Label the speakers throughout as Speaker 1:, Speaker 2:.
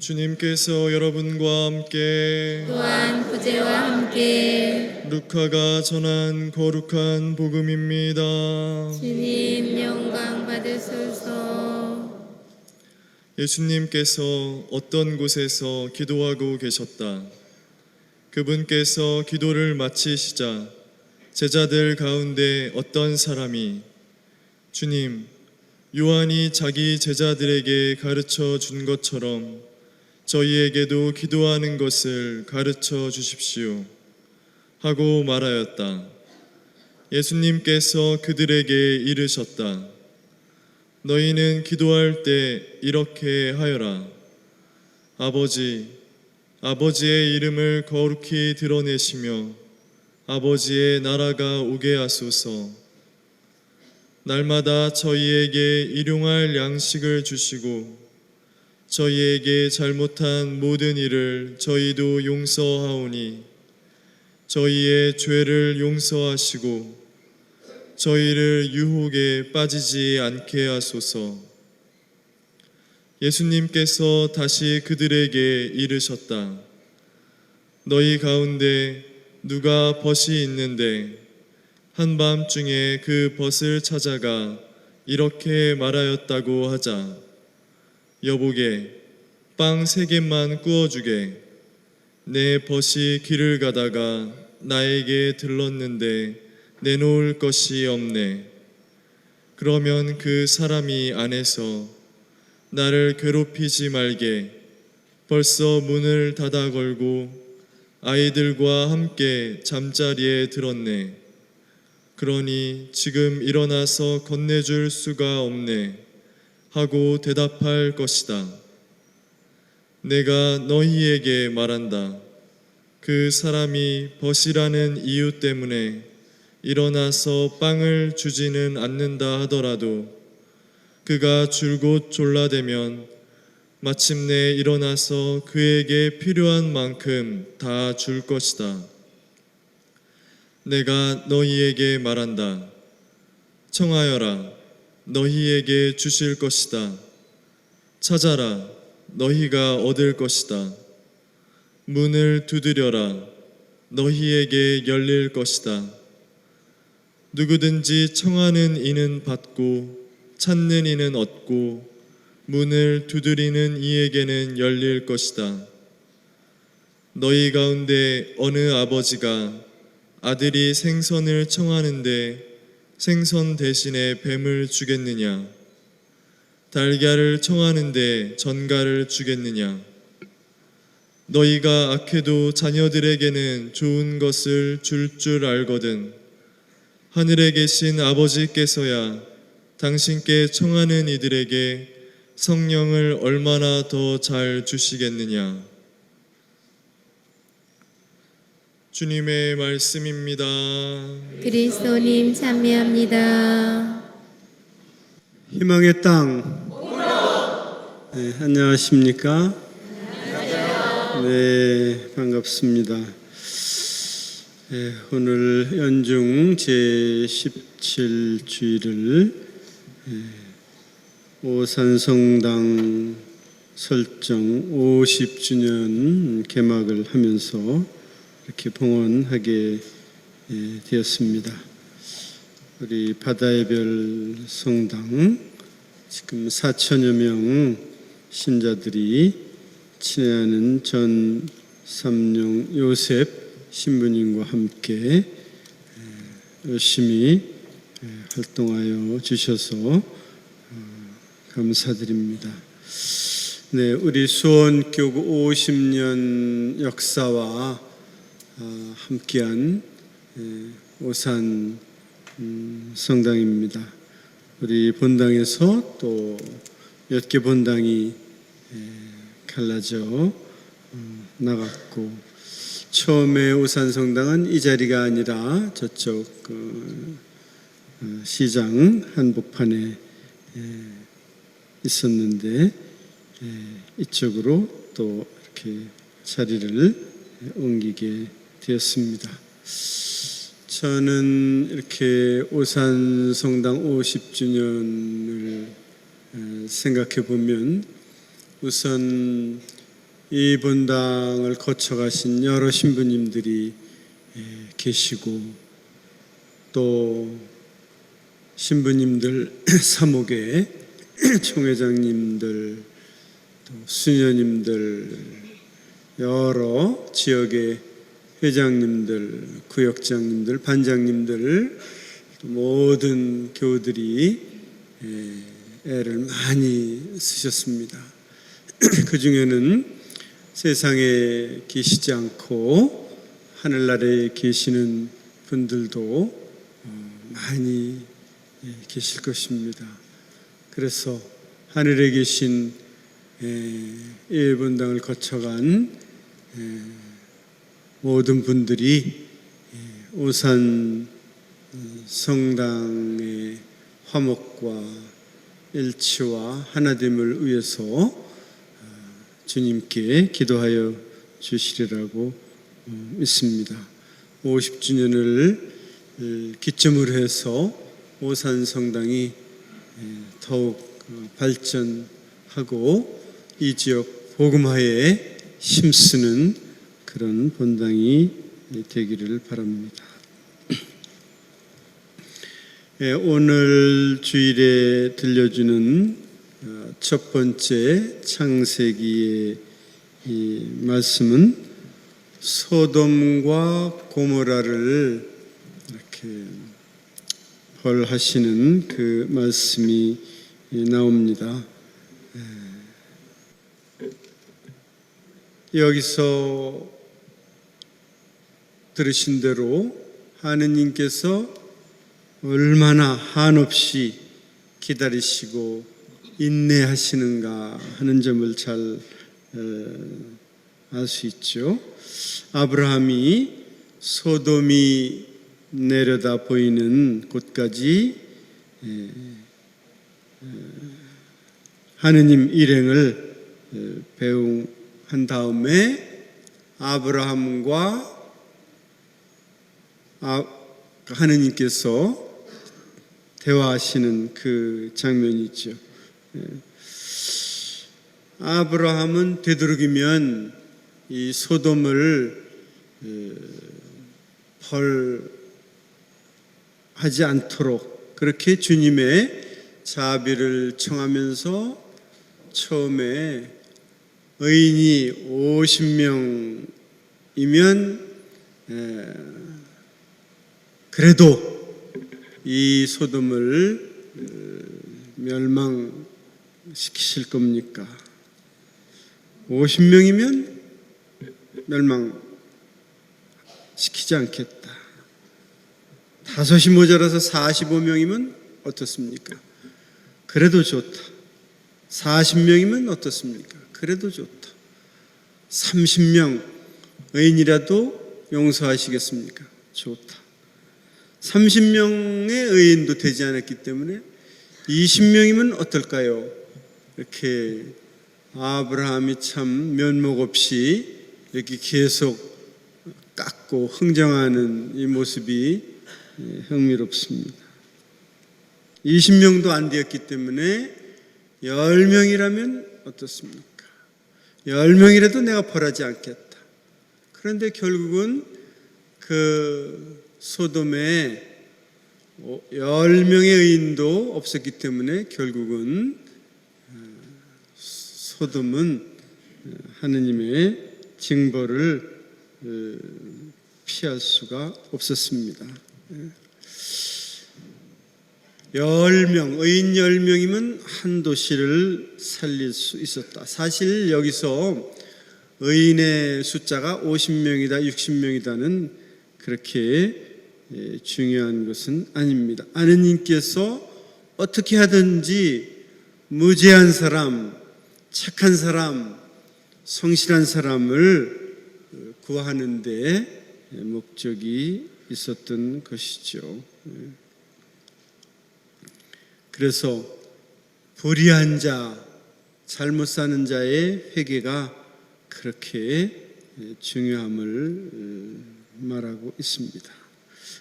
Speaker 1: 주님께서 여러분과 함께
Speaker 2: 또한 부재와 함께
Speaker 1: 루카가 전한 거룩한 복음입니다.
Speaker 2: 주님 영광 받으소서.
Speaker 1: 예수님께서 어떤 곳에서 기도하고 계셨다. 그분께서 기도를 마치시자 제자들 가운데 어떤 사람이 주님, 요한이 자기 제자들에게 가르쳐 준 것처럼 저희에게도 기도하는 것을 가르쳐 주십시오 하고 말하였다. 예수님께서 그들에게 이르셨다. 너희는 기도할 때 이렇게 하여라. 아버지의 이름을 거룩히 드러내시며 아버지의 나라가 오게 하소서. 날마다 저희에게 일용할 양식을 주시고 저희에게 잘못한 모든 일을 저희도 용서하오니 저희의 죄를 용서하시고 저희를 유혹에 빠지지 않게 하소서. 예수님께서 다시 그들에게 이르셨다. 너희 가운데 누가 벗이 있는데 한밤중에 그 벗을 찾아가 이렇게 말하였다고 하자. 여보게, 빵 3개만 구워주게. 내 벗이 길을 가다가 나에게 들렀는데 내놓을 것이 없네. 그러면 그 사람이 안에서 나를 괴롭히지 말게 벌써 문을 닫아 걸고 아이들과 함께 잠자리에 들었네. 그러니 지금 일어나서 건네줄 수가 없네 하고 대답할 것이다. 내가 너희에게 말한다. 그 사람이 벗이라는 이유 때문에 일어나서 빵을 주지는 않는다 하더라도 그가 줄곧 졸라대면 마침내 일어나서 그에게 필요한 만큼 다 줄 것이다. 내가 너희에게 말한다. 청하여라. 너희에게 주실 것이다. 찾아라. 너희가 얻을 것이다. 문을 두드려라. 너희에게 열릴 것이다. 누구든지 청하는 이는 받고 찾는 이는 얻고 문을 두드리는 이에게는 열릴 것이다. 너희 가운데 어느 아버지가 아들이 생선을 청하는데 생선 대신에 뱀을 주겠느냐? 달걀을 청하는데 전갈을 주겠느냐? 너희가 악해도 자녀들에게는 좋은 것을 줄 알거든. 하늘에 계신 아버지께서야 당신께 청하는 이들에게 성령을 얼마나 더 잘 주시겠느냐? 주님의 말씀입니다.
Speaker 2: 그리스도님 참여합니다.
Speaker 3: 희망의 땅. 네, 안녕하십니까? 네, 반갑습니다. 네, 오늘 연중 제17주일을 오산성당 설정 50주년 개막을 하면서 이렇게 봉헌하게 되었습니다. 우리 바다의 별 성당 지금 4천여 명 신자들이 친애하는 전 삼룡 요셉 신부님과 함께 열심히 활동하여 주셔서 감사드립니다. 네, 우리 수원교구 50년 역사와 함께한 오산 성당입니다. 우리 본당에서 또 몇 개 본당이 갈라져 나갔고, 처음에 오산 성당은 이 자리가 아니라 저쪽 시장 한복판에 있었는데 이쪽으로 또 이렇게 자리를 옮기게 되었습니다. 저는 이렇게 오산 성당 50주년을 생각해 보면 우선 이 본당을 거쳐가신 여러 신부님들이 계시고 또 신부님들, 사목의 총회장님들, 또 수녀님들, 여러 지역의 회장님들, 구역장님들, 반장님들, 모든 교우들이 애를 많이 쓰셨습니다. 그 중에는 세상에 계시지 않고 하늘나라에 계시는 분들도 많이 계실 것입니다. 그래서 하늘에 계신 이 본당을 거쳐간 모든 분들이 오산 성당의 화목과 일치와 하나됨을 위해서 주님께 기도하여 주시리라고 믿습니다. 50주년을 기점으로 해서 오산 성당이 더욱 발전하고 이 지역 복음화에 힘쓰는 그런 본당이 되기를 바랍니다. 오늘 주일에 들려주는 첫 번째 창세기의 이 말씀은 소돔과 고모라를 이렇게 벌하시는 그 말씀이 나옵니다. 여기서 들으신 대로 하느님께서 얼마나 한없이 기다리시고 인내하시는가 하는 점을 잘 알 수 있죠. 아브라함이 소돔이 내려다 보이는 곳까지 하느님 일행을 배웅한 다음에 아브라함과 하느님께서 대화하시는 그 장면이죠. 아브라함은 되도록이면 이 소돔을 벌하지 않도록 그렇게 주님의 자비를 청하면서 처음에 의인이 50명이면 그래도 이 소돔을 멸망시키실 겁니까? 50명이면 멸망시키지 않겠다. 5이 모자라서 45명이면 어떻습니까? 그래도 좋다. 40명이면 어떻습니까? 그래도 좋다. 30명 의인이라도 용서하시겠습니까? 좋다. 30명의 의인도 되지 않았기 때문에 20명이면 어떨까요? 이렇게 아브라함이 참 면목 없이 이렇게 계속 깎고 흥정하는 이 모습이 흥미롭습니다. 20명도 안 되었기 때문에 10명이라면 어떻습니까? 10명이라도 내가 벌하지 않겠다. 그런데 결국은 그 소돔에 10명의 의인도 없었기 때문에 결국은 소돔은 하느님의 징벌을 피할 수가 없었습니다. 10명, 의인 10명이면 한 도시를 살릴 수 있었다. 사실 여기서 의인의 숫자가 50명이다, 60명이다는 그렇게 중요한 것은 아닙니다. 하느님께서 어떻게 하든지 무죄한 사람, 착한 사람, 성실한 사람을 구하는 데 목적이 있었던 것이죠. 그래서 불의한 자, 잘못 사는 자의 회개가 그렇게 중요함을 말하고 있습니다.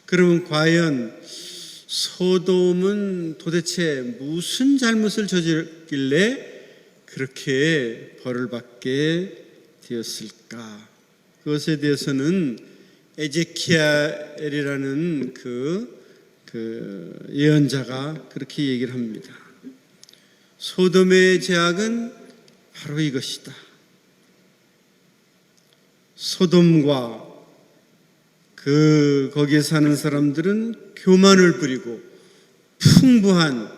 Speaker 3: 그러면 과연 소돔은 도대체 무슨 잘못을 저질렀길래 그렇게 벌을 받게 되었을까? 그것에 대해서는 에제키엘이라는 그 예언자가 그렇게 얘기를 합니다. 소돔의 죄악은 바로 이것이다. 소돔과 거기에 사는 사람들은 교만을 부리고 풍부한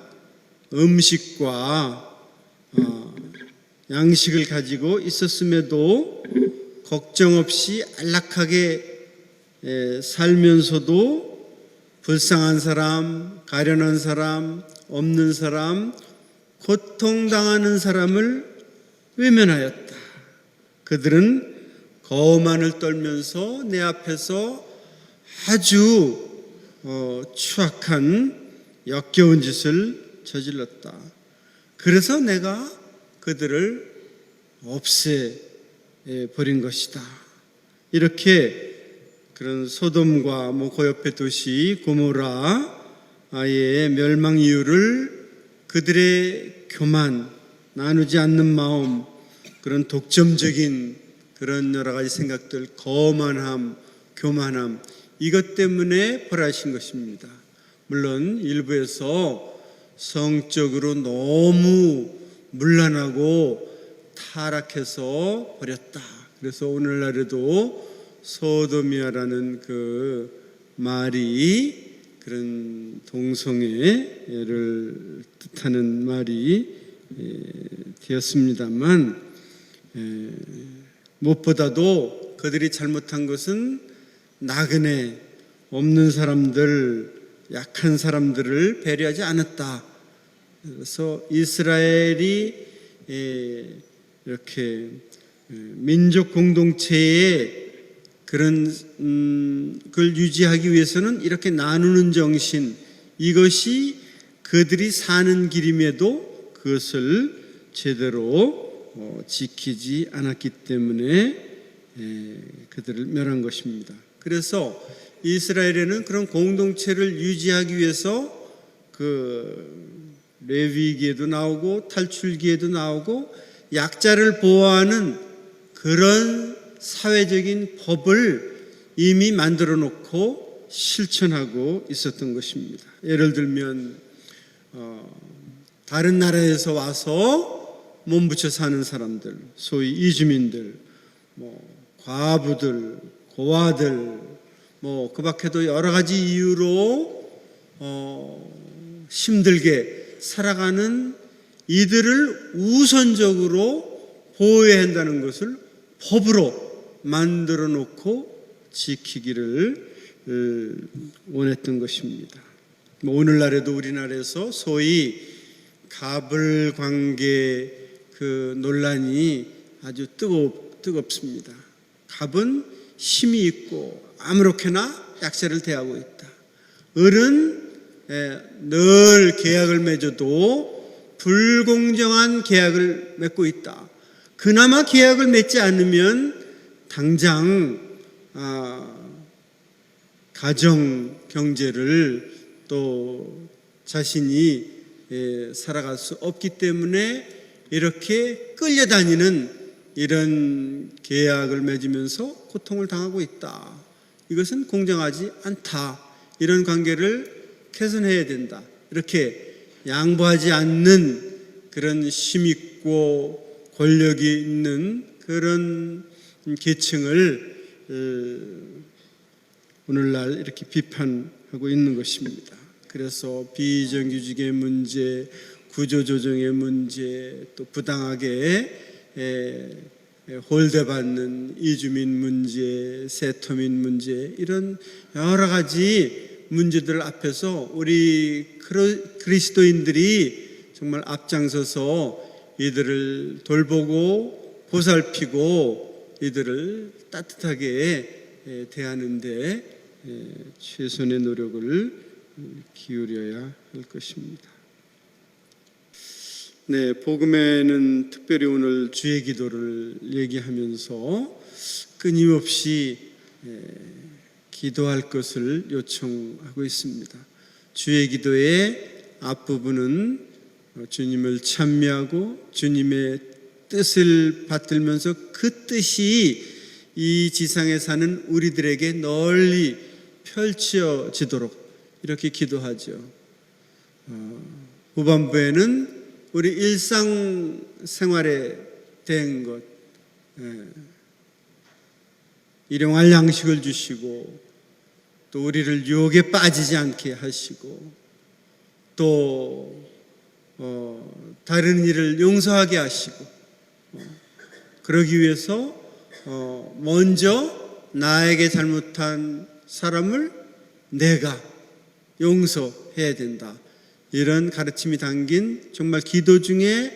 Speaker 3: 음식과 양식을 가지고 있었음에도 걱정 없이 안락하게 살면서도 불쌍한 사람, 가련한 사람, 없는 사람, 고통당하는 사람을 외면하였다. 그들은 거만을 떨면서 내 앞에서 아주 추악한 역겨운 짓을 저질렀다. 그래서 내가 그들을 없애버린 것이다. 이렇게 그런 소돔과 그 옆에 도시 고모라의 멸망 이유를 그들의 교만, 나누지 않는 마음, 그런 독점적인 그런 여러 가지 생각들, 거만함, 교만함, 이것 때문에 벌하신 것입니다. 물론 일부에서 성적으로 너무 문란하고 타락해서 버렸다. 그래서 오늘날에도 소도미아라는 그 말이 그런 동성애를 뜻하는 말이 되었습니다만, 무엇보다도 그들이 잘못한 것은 나그네, 없는 사람들, 약한 사람들을 배려하지 않았다. 그래서 이스라엘이 이렇게 민족 공동체의 그런 걸 유지하기 위해서는 이렇게 나누는 정신, 이것이 그들이 사는 길임에도 그것을 제대로 지키지 않았기 때문에 그들을 멸한 것입니다. 그래서 이스라엘에는 그런 공동체를 유지하기 위해서 그 레위기에도 나오고 탈출기에도 나오고 약자를 보호하는 그런 사회적인 법을 이미 만들어 놓고 실천하고 있었던 것입니다. 예를 들면 다른 나라에서 와서 몸부쳐 사는 사람들, 소위 이주민들, 과부들, 고아들, 그 밖에도 여러 가지 이유로 힘들게 살아가는 이들을 우선적으로 보호해야 한다는 것을 법으로 만들어 놓고 지키기를 원했던 것입니다. 오늘날에도 우리나라에서 소위 가불 관계 그 논란이 아주 뜨겁습니다. 갑은 힘이 있고 아무렇게나 약자를 대하고 있다. 을은 늘 계약을 맺어도 불공정한 계약을 맺고 있다. 그나마 계약을 맺지 않으면 당장 가정 경제를 또 자신이 살아갈 수 없기 때문에 이렇게 끌려다니는 이런 계약을 맺으면서 고통을 당하고 있다. 이것은 공정하지 않다. 이런 관계를 개선해야 된다. 이렇게 양보하지 않는 그런 힘있고 권력이 있는 그런 계층을 오늘날 이렇게 비판하고 있는 것입니다. 그래서 비정규직의 문제, 구조조정의 문제, 또 부당하게 홀대받는 이주민 문제, 세터민 문제, 이런 여러 가지 문제들 앞에서 우리 그리스도인들이 정말 앞장서서 이들을 돌보고 보살피고 이들을 따뜻하게 대하는데 최선의 노력을 기울여야 할 것입니다. 네, 복음에는 특별히 오늘 주의 기도를 얘기하면서 끊임없이 기도할 것을 요청하고 있습니다. 주의 기도의 앞부분은 주님을 찬미하고 주님의 뜻을 받들면서 그 뜻이 이 지상에 사는 우리들에게 널리 펼쳐지도록 이렇게 기도하죠. 후반부에는 우리 일상생활에 대한 것, 일용할 양식을 주시고 또 우리를 유혹에 빠지지 않게 하시고 또 다른 일을 용서하게 하시고 그러기 위해서 먼저 나에게 잘못한 사람을 내가 용서해야 된다. 이런 가르침이 담긴 정말 기도 중에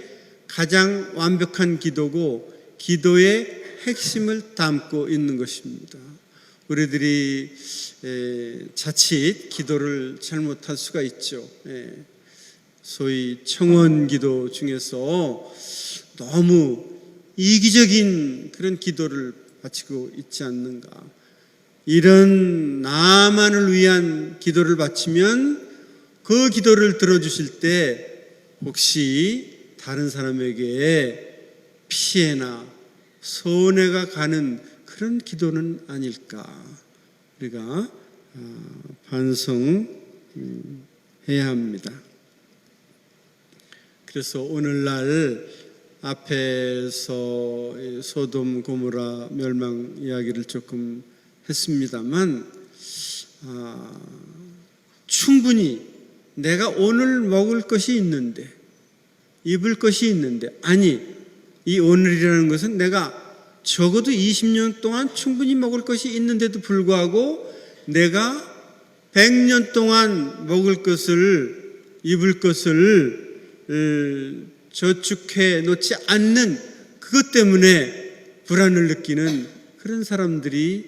Speaker 3: 가장 완벽한 기도고 기도의 핵심을 담고 있는 것입니다. 우리들이 자칫 기도를 잘못할 수가 있죠. 소위 청원 기도 중에서 너무 이기적인 그런 기도를 바치고 있지 않는가. 이런 나만을 위한 기도를 바치면 그 기도를 들어주실 때 혹시 다른 사람에게 피해나 손해가 가는 그런 기도는 아닐까. 우리가 반성해야 합니다. 그래서 오늘날 앞에서 소돔 고모라 멸망 이야기를 조금 했습니다만 충분히 내가 오늘 먹을 것이 있는데 입을 것이 있는데 아니 이 오늘이라는 것은 내가 적어도 20년 동안 충분히 먹을 것이 있는데도 불구하고 내가 100년 동안 먹을 것을 입을 것을 저축해 놓지 않는 그것 때문에 불안을 느끼는 그런 사람들이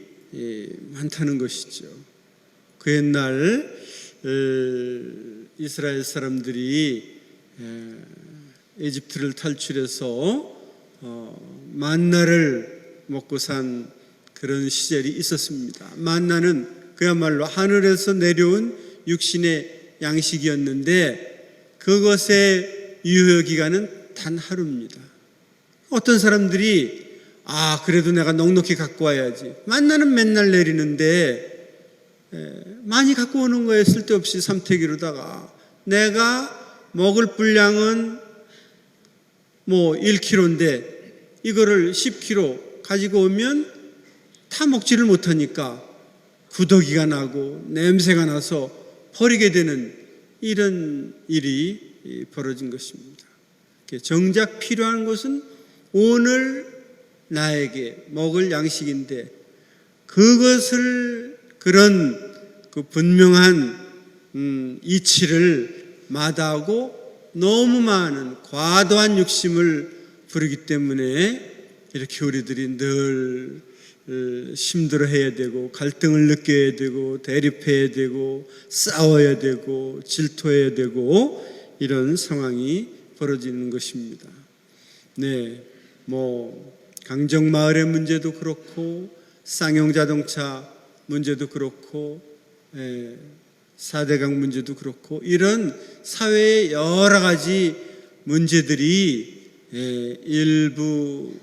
Speaker 3: 많다는 것이죠. 그 옛날 이스라엘 사람들이 이집트를 탈출해서 만나를 먹고 산 그런 시절이 있었습니다. 만나는 그야말로 하늘에서 내려온 육신의 양식이었는데 그것의 유효 기간은 단 하루입니다. 어떤 사람들이 그래도 내가 넉넉히 갖고 와야지. 만나는 맨날 내리는데 많이 갖고 오는 거에 쓸데없이 삼태기로다가 내가 먹을 분량은 뭐 1kg인데 이거를 10kg 가지고 오면 다 먹지를 못하니까 구더기가 나고 냄새가 나서 버리게 되는 이런 일이 벌어진 것입니다. 정작 필요한 것은 오늘 나에게 먹을 양식인데 그것을 그런 그 분명한 이치를 마다하고 너무 많은 과도한 욕심을 부르기 때문에 이렇게 우리들이 늘 힘들어해야 되고 갈등을 느껴야 되고 대립해야 되고 싸워야 되고 질투해야 되고 이런 상황이 벌어지는 것입니다. 강정마을의 문제도 그렇고 쌍용자동차 문제도 그렇고 4대강 문제도 그렇고 이런 사회의 여러 가지 문제들이 일부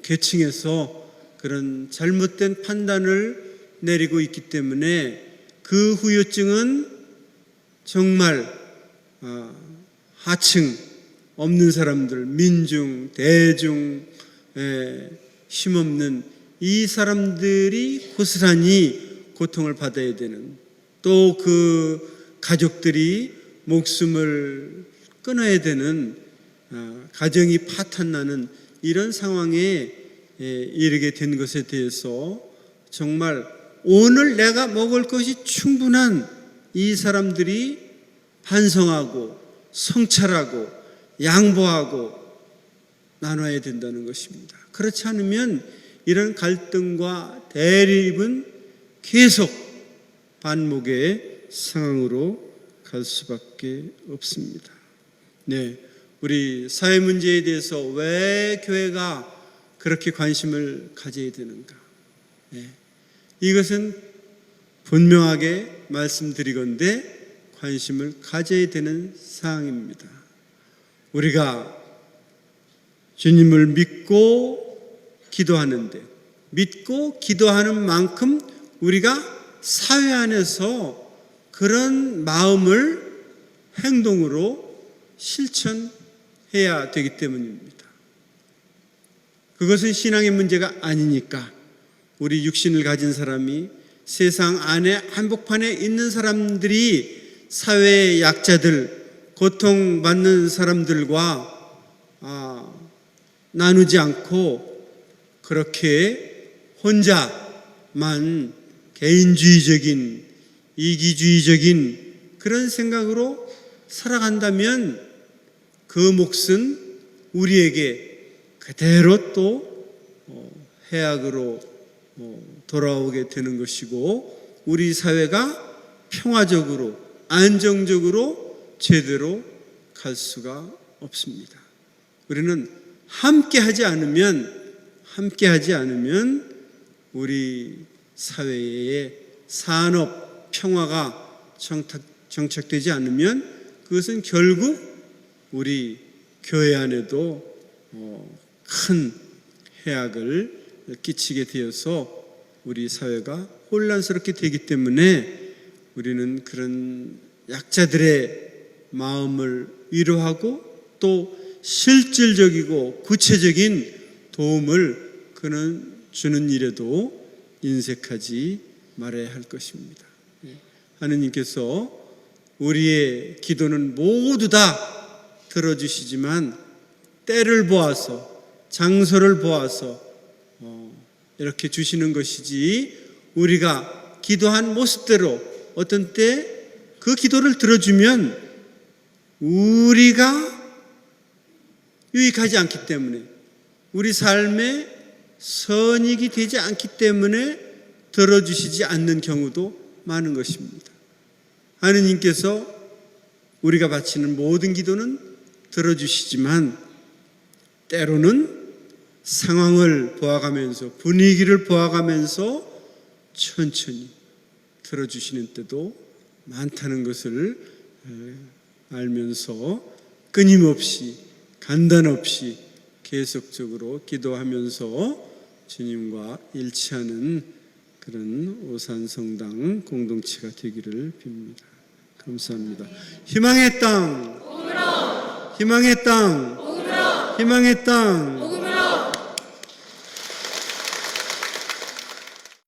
Speaker 3: 계층에서 그런 잘못된 판단을 내리고 있기 때문에 그 후유증은 정말 하층 없는 사람들, 민중, 대중, 힘없는 이 사람들이 고스란히 고통을 받아야 되는 또 그 가족들이 목숨을 끊어야 되는 가정이 파탄나는 이런 상황에 이르게 된 것에 대해서 정말 오늘 내가 먹을 것이 충분한 이 사람들이 반성하고 성찰하고 양보하고 나눠야 된다는 것입니다. 그렇지 않으면 이런 갈등과 대립은 계속 반목의 상황으로 갈 수밖에 없습니다. 우리 사회 문제에 대해서 왜 교회가 그렇게 관심을 가져야 되는가? 이것은 분명하게 말씀드리건대 관심을 가져야 되는 사항입니다. 우리가 주님을 믿고 기도하는데, 믿고 기도하는 만큼 우리가 사회 안에서 그런 마음을 행동으로 실천해야 되기 때문입니다. 그것은 신앙의 문제가 아니니까 우리 육신을 가진 사람이 세상 안에 한복판에 있는 사람들이 사회의 약자들, 고통받는 사람들과 나누지 않고 그렇게 혼자만 개인주의적인, 이기주의적인 그런 생각으로 살아간다면 그 몫은 우리에게 그대로 또 해악으로 돌아오게 되는 것이고, 우리 사회가 평화적으로 안정적으로 제대로 갈 수가 없습니다. 우리는 함께하지 않으면 우리 사회의 산업 평화가 정착되지 않으면 그것은 결국 우리 교회 안에도 큰 해악을 끼치게 되어서 우리 사회가 혼란스럽게 되기 때문에 우리는 그런 약자들의 마음을 위로하고 또 실질적이고 구체적인 도움을 그는 주는 일에도 인색하지 말아야 할 것입니다. 하느님께서 우리의 기도는 모두 다 들어주시지만 때를 보아서, 장소를 보아서 이렇게 주시는 것이지, 우리가 기도한 모습대로 어떤 때 그 기도를 들어주면 우리가 유익하지 않기 때문에, 우리 삶에 선익이 되지 않기 때문에 들어주시지 않는 경우도 많은 것입니다. 하느님께서 우리가 바치는 모든 기도는 들어주시지만 때로는 상황을 보아가면서, 분위기를 보아가면서 천천히 들어주시는 때도 많다는 것을 알면서 끊임없이, 간단 없이 계속적으로 기도하면서 주님과 일치하는 그런 오산성당 공동체가 되기를 빕니다. 감사합니다. 희망의 땅, 희망의 땅, 희망의 땅.